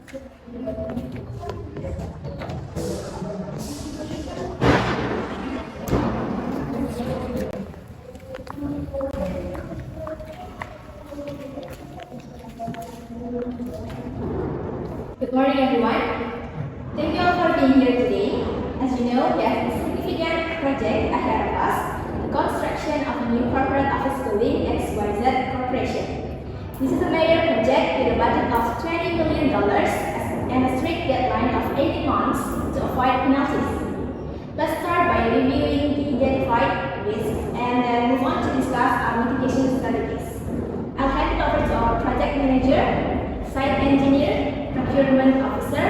Good morning, everyone. Thank you all for being here today. As you know, we have a significant project ahead of us, the construction of a new corporate office building at XYZ Corporation. This is a major project with a budget of $20 million and a strict deadline of 18 months to avoid penalties. Let's start by reviewing the identified risks and then move on to discuss our mitigation strategies. I'll hand it over to our project manager, site engineer, procurement officer,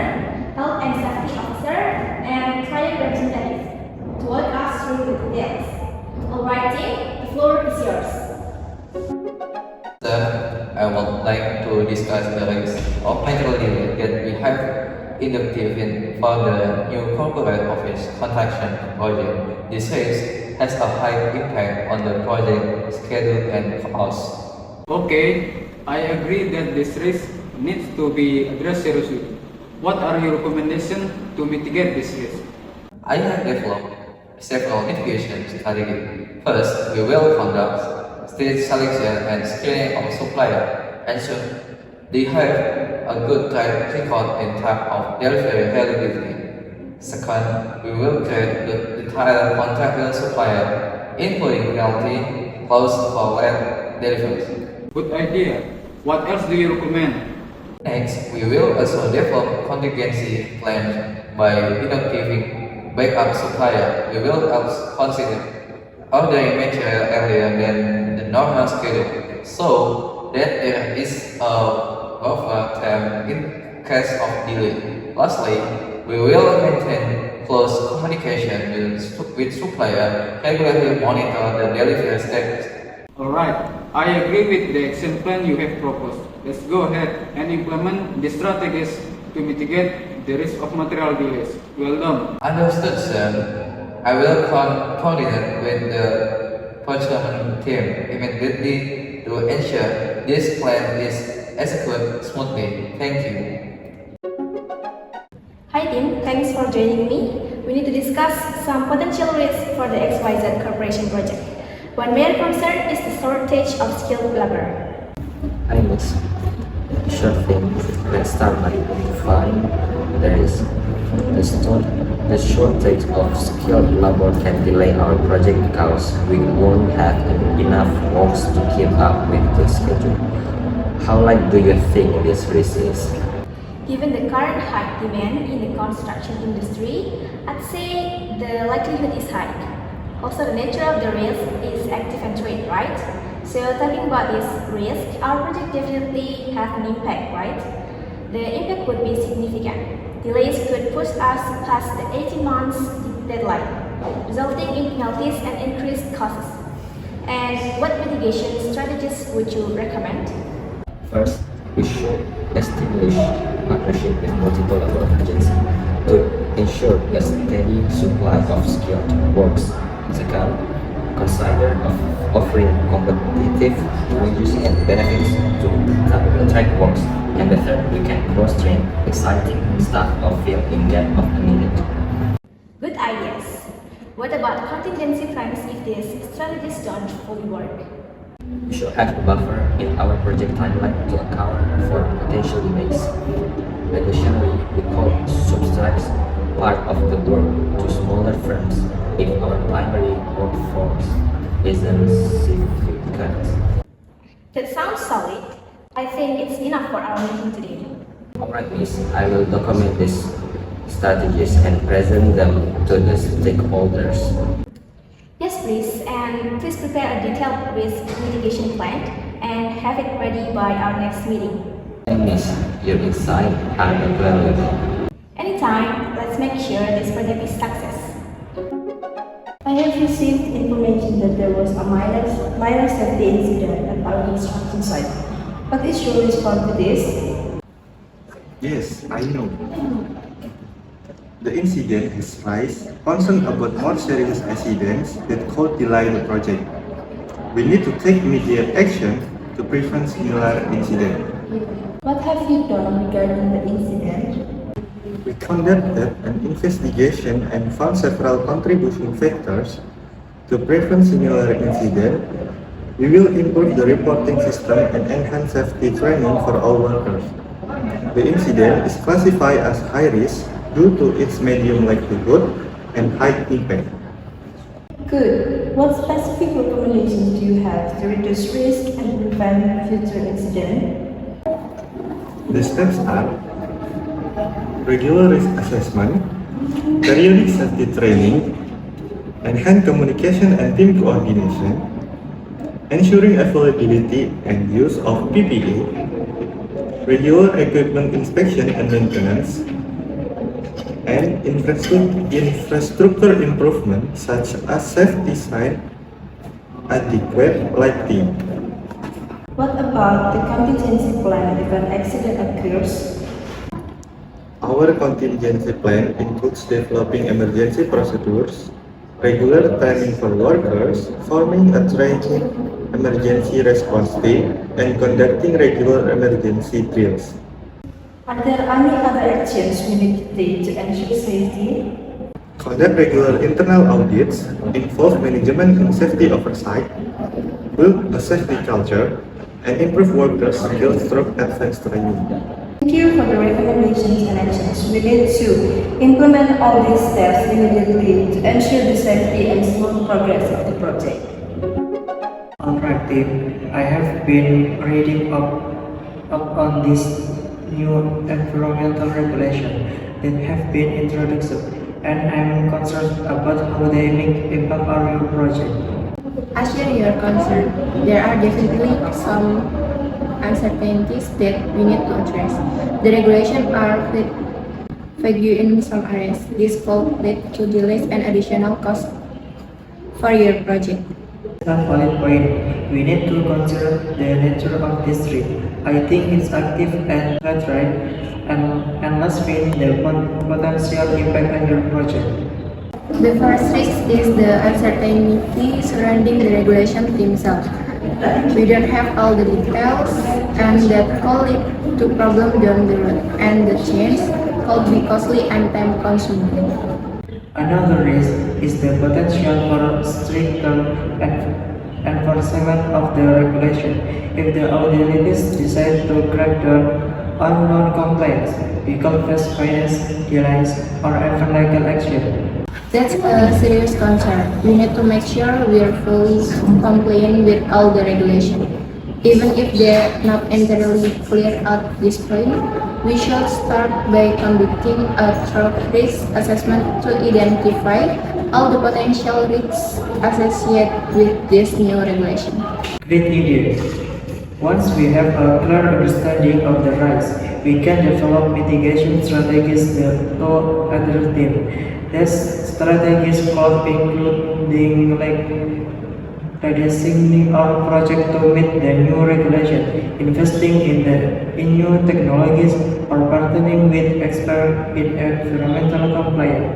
health and safety officer, and client representative to walk us through the details. Alright team, the floor is yours. I would like to discuss the risks of material delay that we have inducted for the new corporate office construction project. This risk has a high impact on the project schedule and cost. Okay, I agree that this risk needs to be addressed seriously. What are your recommendations to mitigate this risk? I have developed several mitigation strategies. First, we will conduct stage selection and screening of suppliers, ensure they have a good track record in terms of delivery reliability. Second, we will create the detailed contractor supplier, including penalty clause for late deliveries. Good idea. What else do you recommend? Next, we will also develop contingency plans by inducting backup supplier. We will also consider ordering material earlier than the normal schedule, so that there is a buffer time in case of delay. Lastly, we will maintain close communication with supplier, regularly monitor the delivery status. Alright, I agree with the action plan you have proposed. Let's go ahead and implement the strategies to mitigate the risk of material delays. Well done. Understood, sir. I will coordinate with the procurement team immediately to ensure this plan is executed smoothly. Thank you. Hi team, thanks for joining me. We need to discuss some potential risks for the XYZ Corporation project. One major concern is the shortage of skilled labor. I miss sure thing. Let's start by identifying the risk. The shortage of skilled labor can delay our project because we won't have enough workers to keep up with the schedule. How likely do you think this risk is? Given the current high demand in the construction industry, I'd say the likelihood is high. Also, the nature of the risk is active and trade, right? So talking about this risk, our project definitely have an impact, right? The impact would be significant. Delays could push us past the 18 months deadline, resulting in penalties and increased costs. And what mitigation strategies would you recommend? First, we should establish partnership with multiple labor agencies to ensure a steady supply of skilled workers. Second, consider offering competitive wages and benefits to attract workers. And the third, we can cross-train exciting staff or fill in gap of needed. Good ideas. What about contingency plans if these strategies don't fully work? We should have a buffer in our project timeline to account for potential delays. Additionally, we could subsidize part of the work to smaller firms if our primary workforce isn't significant. That sounds solid. I think it's enough for our meeting today. Alright, Miss, I will document these strategies and present them to the stakeholders. Yes, please, and please prepare a detailed risk mitigation plan and have it ready by our next meeting. And Miss, your insight are valuable. Anytime, let's make sure this project is success. I have received information that there was a minor safety incident at our construction site. What is your response to this? Yes, I know. The incident has raised concern about more serious accidents that could delay the project. We need to take immediate action to prevent similar incidents. What have you done regarding the incident? We conducted an investigation and found several contributing factors to prevent similar incidents. We will improve the reporting system and enhance safety training for all workers. The incident is classified as high risk due to its medium likelihood and high impact. Good. What specific recommendations do you have to reduce risk and prevent future incidents? The steps are regular risk assessment, periodic safety training, enhanced communication and team coordination, ensuring availability and use of PPE, regular equipment inspection and maintenance, and infrastructure improvement such as safety sign, adequate lighting. What about the contingency plan if an accident occurs? Our contingency plan includes developing emergency procedures, regular training for workers, forming a training emergency response team, and conducting regular emergency drills. Are there any other actions we need to take to ensure safety? Conduct regular internal audits, involve management in safety oversight, build a safety culture, and improve workers' skills through advanced training. Thank you for the recommendations and actions. We need to implement all these steps immediately to ensure the safety and smooth progress of the project. Alright team, I have been reading up on this new environmental regulation that have been introduced, and I'm concerned about how they make impact on your project. I share your concern. There are definitely some uncertainties that we need to address. The regulations are vague in some areas. This could lead to delays and additional costs for your project. That's a valid point. We need to consider the nature of this risk. I think it's active and that's right, and let's face the potential impact on your project. The first risk is the uncertainty surrounding the regulation themselves. We don't have all the details, and that could lead to problems down the road, and the change could be costly and time-consuming. Another risk is the potential for stricter enforcement of the regulation. If the authorities decide to crack down on non-compliance, we could face fines, delays, or even legal action. That's a serious concern. We need to make sure we are fully compliant with all the regulations. Even if they're not entirely clear at this point, we should start by conducting a thorough risk assessment to identify all the potential risks associated with this new regulation. Great idea. Once we have a clear understanding of the risks, we can develop mitigation strategies to other team. These strategies could including reducing our project to meet the new regulation, investing in new technologies, or partnering with experts in environmental compliance.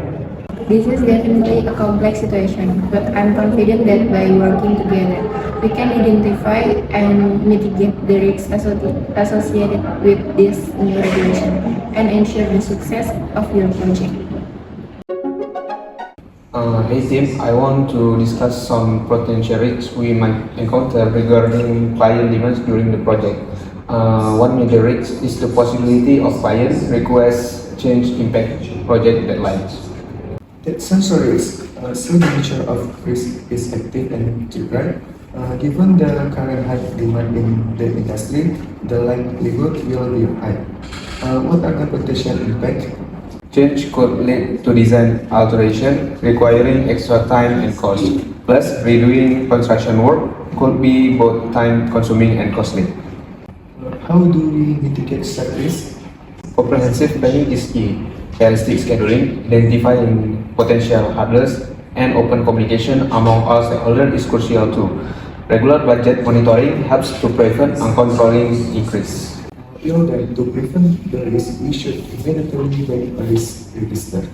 This is definitely a complex situation, but I'm confident that by working together, we can identify and mitigate the risks associated with this new regulation and ensure the success of your project. Hey team, I want to discuss some potential risks we might encounter regarding client demands during the project. One major risk is the possibility of client requests change impact project deadlines. That's also a risk. So the nature of risk is active and different. Given the current high demand in the industry, the likelihood will be high. What are the potential impacts? Change could lead to design alteration requiring extra time and cost. Plus, redoing construction work could be both time consuming and costly. How do we mitigate such risk? Comprehensive planning is key. Realistic scheduling, identifying potential hurdles, and open communication among all stakeholders is crucial too. Regular budget monitoring helps to prevent uncontrolled increase. To prevent the risk, we should immediately make a risk register.